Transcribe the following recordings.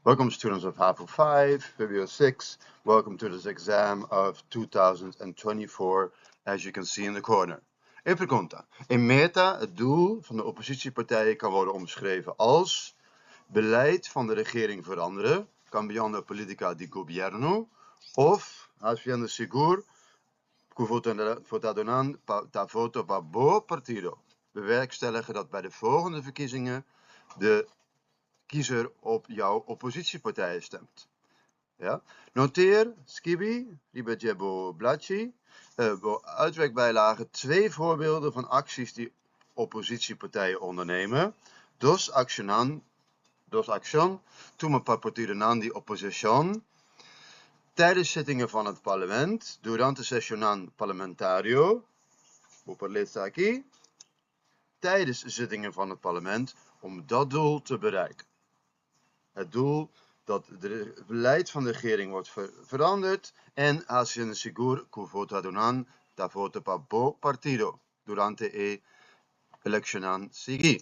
Welcome students of HAVO 5, VWO 6. Welcome to this exam of 2024, as you can see in the corner. In pregunta. In meta, het doel van de oppositiepartijen kan worden omschreven als beleid van de regering veranderen, cambiando politica di gobierno, of haciendo seguro que votadonan ta voto pa bo partido. Bewerkstelligen dat bij de volgende verkiezingen de kiezer op jouw oppositiepartij stemt. Ja? Noteer, Skibi, Ribetjebo Blachi, uitwerkbijlagen 2 voorbeelden van acties die oppositiepartijen ondernemen. Dos acción, tuma partido di opposition, tijdens zittingen van het parlement, durante sessionan parlamentario, aquí, tijdens zittingen van het parlement, om dat doel te bereiken. Het doel dat het beleid van de regering wordt veranderd en hacen seguro que votadonan da voto pa bo partido durante e eleccionan seguir.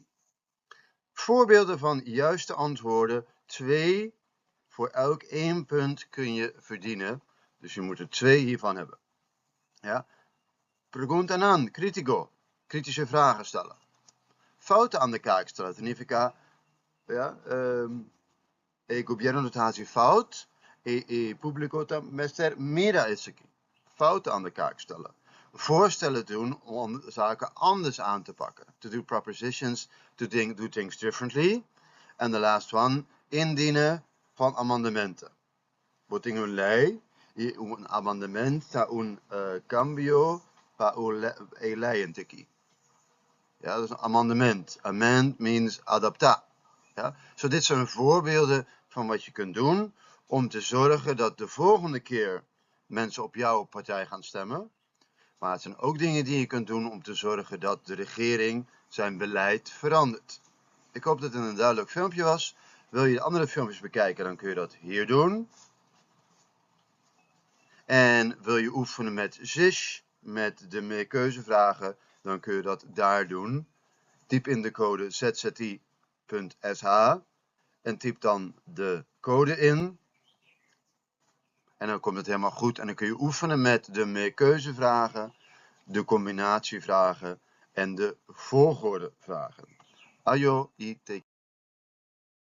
Voorbeelden van juiste antwoorden, 2 voor elk 1 punt kun je verdienen. Dus je moet er 2 hiervan hebben. Ja? Preguntanan, critico, kritische vragen stellen. Fouten aan de kaak stellen, significa, ja, el gobierno het hace fout, público mester mira is aquí. Fouten aan de kaak stellen. Voorstellen doen om zaken anders aan te pakken. To do propositions, to do things differently. En the last one, indienen van amendementen. Boting un lei, un amendement ta un cambio pa e lei aquí. Ja, dat is een amendement. Amend means adapta. Ja? So dit zijn voorbeelden van wat je kunt doen om te zorgen dat de volgende keer mensen op jouw partij gaan stemmen. Maar het zijn ook dingen die je kunt doen om te zorgen dat de regering zijn beleid verandert. Ik hoop dat het een duidelijk filmpje was. Wil je de andere filmpjes bekijken, dan kun je dat hier doen. En wil je oefenen met ZISH, met de meerkeuzevragen, dan kun je dat daar doen. Typ in de code zzti.sh en typ dan de code in. En dan komt het helemaal goed. En dan kun je oefenen met de meerkeuzevragen, de combinatievragen en de volgordevragen. Ayo, i te